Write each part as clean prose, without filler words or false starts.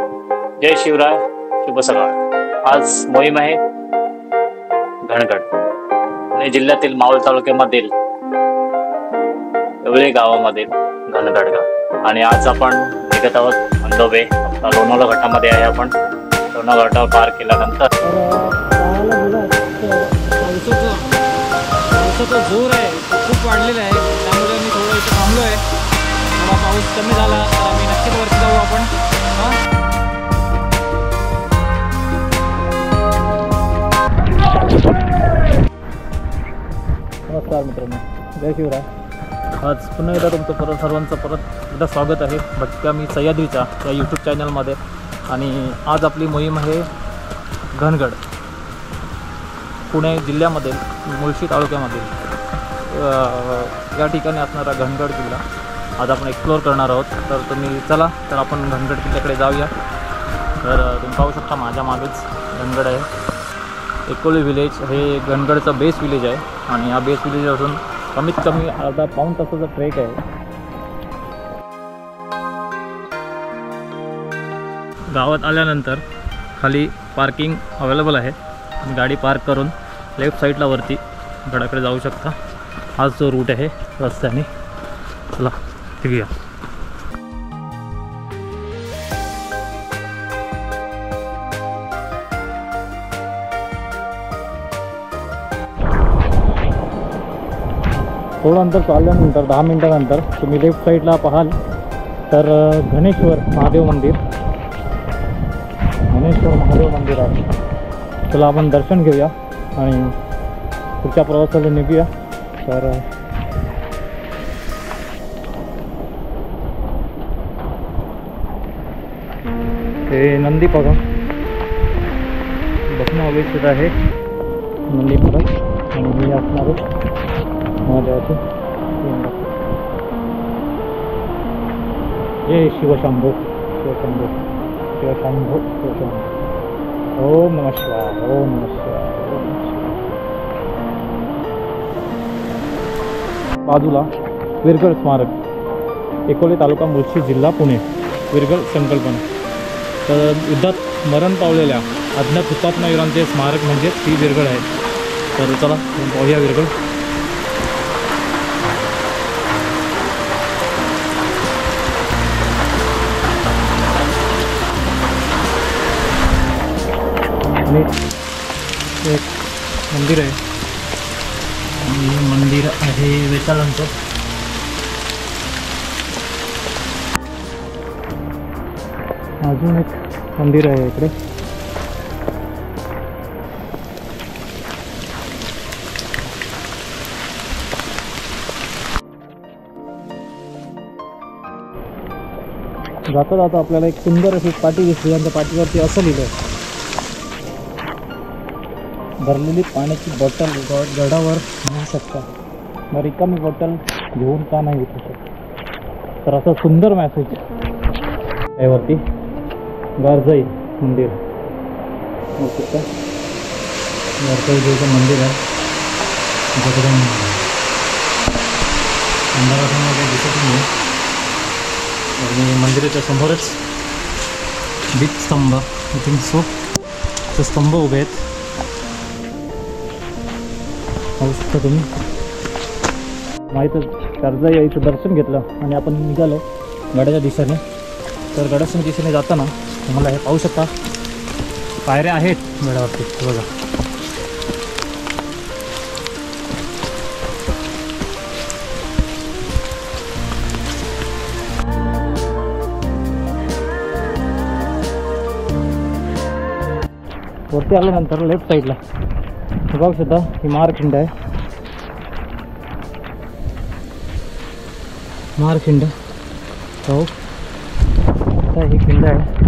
जय शिवराय, शुभ सकाळ। आज मोहीम आहे घनगड, पुणे जिल्ह्यातील मावळ तालुक्यामधील एवळे गावामधील घनगड गाव। आणि आज आपण निघत आहोत अंदोबे। आता लोणावळा घाटामध्ये आहे आपण। लोणावळा घाटावर पार केल्यानंतर पावसाचा जोर आहे खूप वाढलेला आहे, त्यामुळे मी थोडं इथे थांबलो आहे। थोडा पाऊस कमी झाला तर आम्ही नक्कीच वरती जाऊ आपण। नमस्कार मित्रांनो, जय शिवराय। आज पुन्हा एकदा तुमचं सर्वांचं एकदा स्वागत आहे भटक्या मी सह्याद्रीच्या या यूट्यूब चॅनलमध्ये। आणि आज आपली मोहीम आहे घनगड, पुणे जिल्ह्यामधील मुळशी तालुक्यामधील या ठिकाणी असणारा घनगड किल्ला आज आपण एक्सप्लोअर करणार आहोत। तर तुम्ही चला तर आपण घनगड किल्ल्याकडे जाऊया। तर तुम्ही पाहू शकता माझ्या मागेच घनगड आहे। एकोली विलेज हे घनगडचं बेस विलेज आहे आणि हा बेस विलेज असून कमीत कमी अर्धा पाऊण तासाचा ट्रेक आहे। गावात आल्यानंतर खाली पार्किंग अवेलेबल आहे, गाडी पार्क करून लेफ्ट साईडला वरती गडाकडे जाऊ शकता। हाच जो रूट आहे रस्त्याने, चला निघूया। थोडं अंतर चालल्यानंतर 10 मिनिटानंतर तुम्ही लेफ्ट साईडला पाहाल तर गणेश्वर महादेव मंदिर आहे। चला आपण दर्शन घेऊया आणि पुढच्या प्रवासाला निघूया। तर हे नंदी बघा, बघणं अपेक्षित आहे नंदी परत। आणि मी असणार महादेवाचे जय शिवशंभो शिवशंभो शिवशंभो शिवशंभो। ओम नमः शिवाय, ओम नमः शिवाय, ओम नमः शिवाय। बाजूला विरगळ स्मारक, एकोले तालुका मुळशी जिल्हा पुणे। विरगळ संकल्पना, तर युद्धात मरण पावलेल्या अज्ञात हुतात्मा वीरांचे स्मारक म्हणजे ही विरगळ आहे। तर चला पाहूया विरगळ। एक मंदिर आहे आणि हे मंदिर आहे वेताळांचं। अजून एक मंदिर आहे इकडे। जाता जाता आपल्याला एक सुंदर अशी पाटी दिसली, त्यांच्या पाठीवरती असं लिहिलं, भरलेली पाण्याची बॉटल गडावर नेऊ शकता, मग रिकामी बॉटल घेऊन का नाही उतरू शकत। तर असं सुंदर मेसेज यावरती। गारजाई मंदिर, गारजाई देवीचं मंदिर आहे। एकदम अंधारासमोर काही दिसत नाही आणि मंदिराच्या समोरच दीपस्तंभ, आय थिंक सो ते स्तंभ उभे आहेत, पाहू शकता तुम्ही। माहीतच गारजाई यायचं दर्शन घेतलं आणि आपण निघालो गडाच्या दिशेने। तर गडाच्या दिशेने जाताना तुम्हाला हे पाहू शकता पायऱ्या आहेत गडावरती, बघा। वरती आल्यानंतर लेफ्ट साईडला बघू शकता ही महारखिंड आहे, महारखिंड। हो ही खिंड आहे।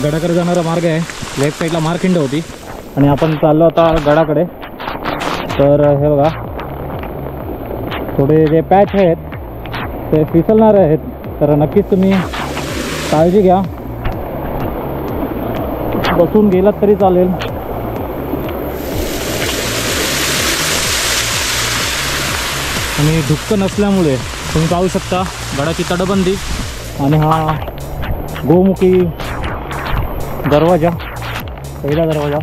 गडाकडे जाणारा मार्ग आहे. लेफ्ट साईडला मारखिंड होती आणि आपण चाललो आता गडाकडे. तर हे बघा थोडे जे पॅच आहेत ते फिसलणारे आहेत, तर नक्कीच तुम्ही काळजी घ्या. बसून गेलात तरी चालेल. आणि धुक्क नसल्यामुळे तुम्ही पाहू शकता गडाची तटबंदी आणि हा गोमुखी दरवाजा, पहिला दरवाजा.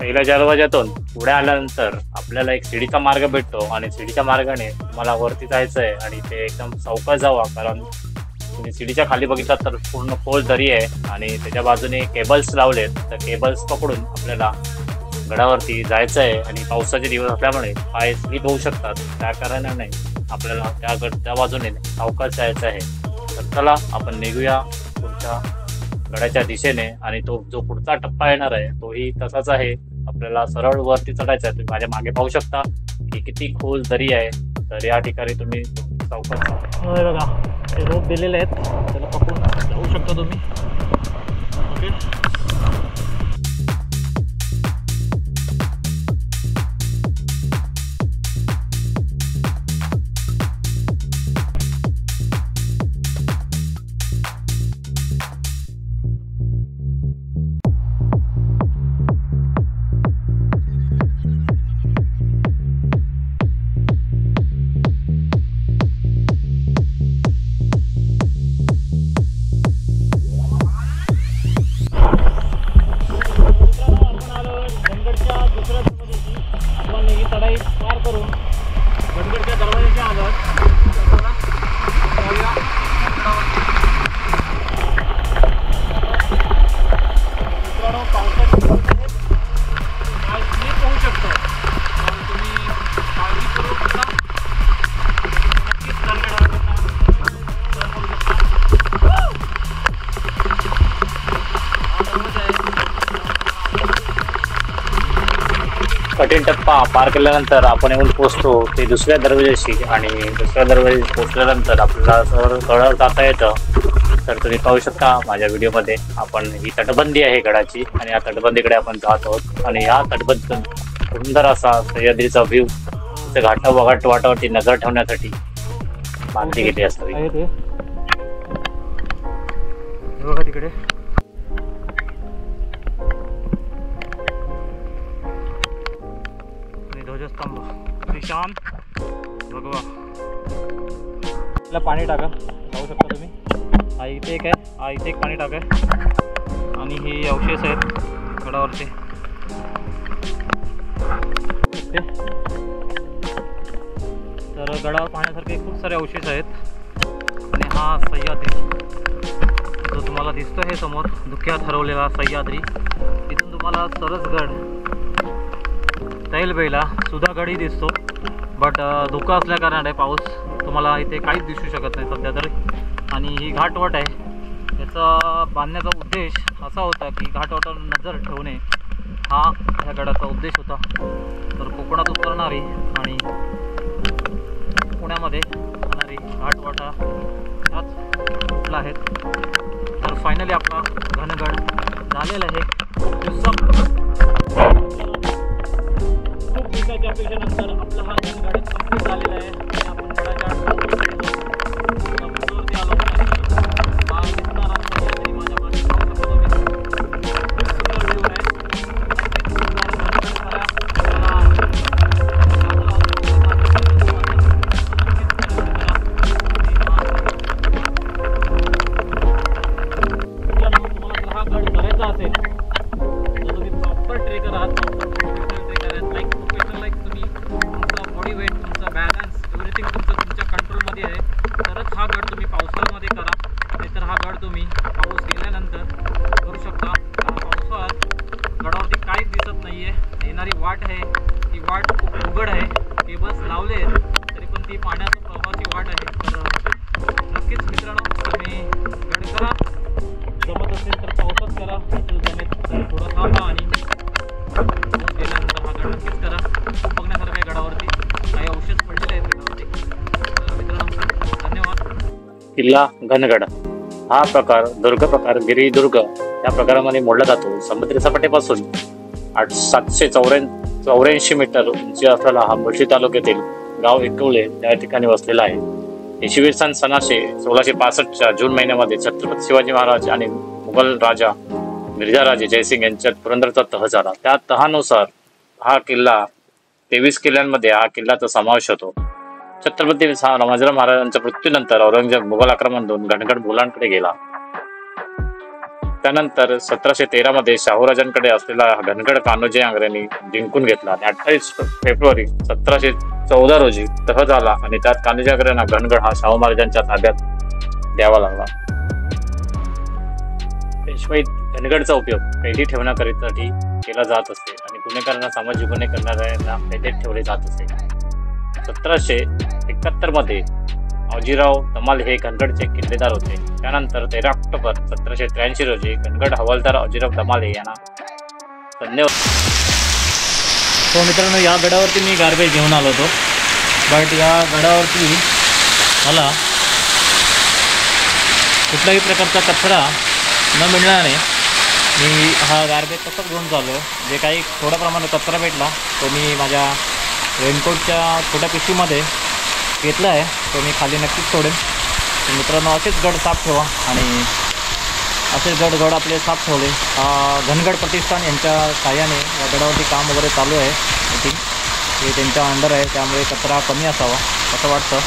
पहिल्या दरवाजातून पुढे आल्यानंतर आपल्याला एक शिडीचा मार्ग भेटतो आणि शिडीच्या मार्गाने तुम्हाला वरती जायचं आहे आणि ते एकदम सावकाश जावा, कारण तुम्ही शिडीच्या खाली बघितलात तर पूर्ण खोल दरी आहे आणि त्याच्या बाजूने केबल्स लावलेत. तर केबल्स पकडून आपल्याला गडावरती जायचं आहे आणि पावसाचे दिवस असल्यामुळे पाय स्लिप होऊ शकतात. त्या कारणाने आपल्याला त्या बाजूने सावकाश जायचं आहे. तर चला आपण निघूया पुढच्या गडाच्या दिशेने. आणि तो जो पुढचा टप्पा येणार आहे तोही तसाच आहे. आपल्याला सरळ वरती चढायचं आहे. तुम्ही माझ्या मागे पाहू शकता की किती खोल दरी आहे. तर या ठिकाणी तुम्ही सावकाश बघा ते रोप दिलेले आहेत, त्याला पकडून जाऊ शकता तुम्ही. ओके, कठीण टप्पा पार केल्यानंतर आपण येऊन पोहोचतो ते दुसऱ्या दरवाजाशी. आणि दुसऱ्या दरवाजाशी पोहोचल्यानंतर आपल्याला सरळ गडावर जाता येतं. तर तुम्ही पाहू शकता माझ्या व्हिडिओमध्ये आपण ही तटबंदी आहे गडाची आणि या तटबंदीकडे आपण जात आहोत. आणि या तटबंदीतून सुंदर असा सह्याद्रीचा व्ह्यू वाटावरती नजर ठेवण्यासाठी बांधली गेली असावी. तिकडे ध्वजस्तंभ निशान भगवा. पाणी टाका, पाहू शकता तुम्ही. हा इथे एक आहे, हा इथे एक पाणी टाका आणि हे अवशेष आहेत गडावरचे. तर गडावर पाहण्यासारखे खूप सारे अवशेष आहेत. आणि हा सह्याद्री जो तुम्हाला दिसतो हे समोर धुक्यात हरवलेला सह्याद्री. तिथून तुम्हाला सरसगड, तैलबेला सुधागडही दिसतो. बट धुकं असल्या कारणाने पाऊस तुम्हाला इथे काहीच दिसू शकत नाही सध्या तरी. आणि ही घाटवाट आहे. याचा बांधण्याचा उद्देश असा होता की घाटवाटावर नजर ठेवणे हा ह्या गडाचा उद्देश होता. तर कोकणात उतरणारी आणि पुण्यामध्ये जाणारी घाटवाटा ह्याच रूटला आहेत. तर फायनली आपला घनगड झालेला आहे. खूप दिवसाच्या अपेक्षेनंतर आपला हा घनगड कंप्लीट झालेला आहे. आणि आपण गडाच्या पुढवरती आलो. हा दिसणारा सह्याद्री माझ्या मागे पाहू शकतो तुम्ही. खूप सुंदर व्ह्यू आहे. तुम्हाला जर हा गड करायचा असेल तुम्ही पाऊस गेल्यानंतर करू शकता. पावसात गडावरती काहीच दिसत नाही आहे. येणारी वाट आहे ती वाट खूप उघड आहे. केबल्स लावले आहेत तरी पण ती पाण्याच्या प्रवाहाची वाट आहे. तर नक्कीच मित्रांनो तुम्ही गड करा. जमत असेल तर पावसात करा. जमेत थोडं थांबा आणि पाऊस गेल्यानंतर हा गड नक्कीच करा. खूप बघण्यासारखं आहे गडावरती. काही अवशेष पडलेले आहेत गडावरती. तर मित्रांनो धन्यवाद. किल्ला घनगड हा प्रकार दुर्ग प्रकार गिरिदुर्ग या प्रकारामध्ये मोडला जातो. समुद्री सपाटीपासून 784 मीटर उंची असलेला हा मुळशी तालुक्यातील गाव एकवले या ठिकाणी वसलेला आहे. इसवी सन 1665च्या जून महिन्यामध्ये छत्रपती शिवाजी महाराज आणि मुघल राजा मिर्झाराजे जयसिंग यांच्यात पुरंदरचा तह झाला. त्या तहानुसार हा किल्ला 23 किल्ल्यांमध्ये हा किल्ल्याचा समावेश होतो. छत्रपती संभाजी महाराजांच्या मृत्यूनंतर औरंगजेब मुघल आक्रमणातून घनगड मुघलांकडे गेला. त्यानंतर 1713 मध्ये शाहूराजांकडे असलेला घनगड कान्होजी आंग्र्यांनी जिंकून घेतला आणि 28 फेब्रुवारी 1714 रोजी तह झाला आणि त्यात कान्होजी आंग्र्यांना घनगड हा शाहू महाराजांच्या ताब्यात द्यावा लागला. पेशवाईत घनगडचा उपयोग कैदी ठेवण्याकरितासाठी केला जात असे आणि गुन्हेगारांना सामाजिक गुन्हे करणाऱ्यांना कैदेत ठेवले जात असे. 1771 मध्ये औजीराव दमाल हे घनगडचे किल्लेदार होते. त्यानंतर 13 ऑक्टोबर 1783 रोजी घनगड हवालदार औजीराव दमाले यांना धन्यवाद. तो मित्रांनो या गडावरती मी गार्बेज घेऊन आलो होतो. बट या गडावरती मला कुठल्याही प्रकारचा कचरा न मिळण्याने मी हा गार्बेज तसंच घेऊन चाललो. जे काही थोड्या प्रमाणात कचरा भेटला तो मी माझ्या रेनकोटच्या छोट्या पिशवीमध्ये घेतला आहे. तो मी खाली नक्कीच सोडेन. तर मित्रांनो असेच गड साफ ठेवा आणि असेच गड आपले साफ ठेवले. घनगड प्रतिष्ठान यांच्या साहाय्याने या गडावरती काम वगैरे चालू आहे. आय थिंक हे त्यांच्या अंडर आहे त्यामुळे कचरा कमी असावा असं वाटतं.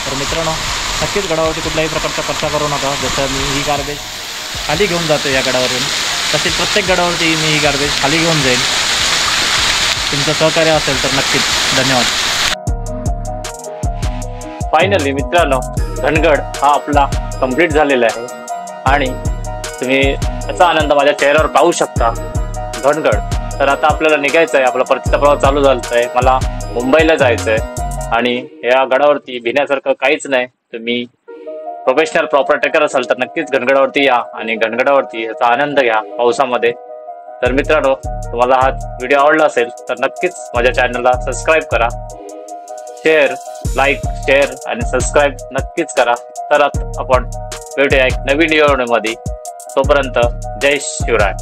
तर मित्रांनो नक्कीच गडावरती कुठल्याही प्रकारचा कचरा करू नका. जसं मी ही गार्बेज खाली घेऊन जातो या गडावरून तसेच प्रत्येक गडावरती मी ही गार्बेज खाली घेऊन जाईल. तुमचं सहकार्य असेल तर नक्कीच धन्यवाद. फायनली मित्रांनो घनगड हा आपला कंप्लीट झालेला आहे आणि तुम्ही याचा आनंद माझ्या चेहऱ्यावर पाहू शकता. घनगड तर आता आपल्याला निघायचं आहे. आपला परतीचा प्रवास चालू झाला आहे. मला मुंबईला जायचं आहे आणि या गडावरती भिण्यासारखं काहीच नाही. तुम्ही प्रोफेशनल प्रॉपर ट्रेकर असाल तर नक्कीच घनगडावरती या आणि घनगडावरती याचा आनंद घ्या पावसामध्ये. तर मित्रांनो तुम्हाला हा व्हिडिओ आवडला असेल तर नक्कीच माझ्या चॅनलला सबस्क्राईब करा. शेअर लाईक शेअर आणि सबस्क्राईब नक्कीच करा. तर आपण भेटूया एक नवीन व्हिडिओमध्ये. तोपर्यंत जय शिवराय.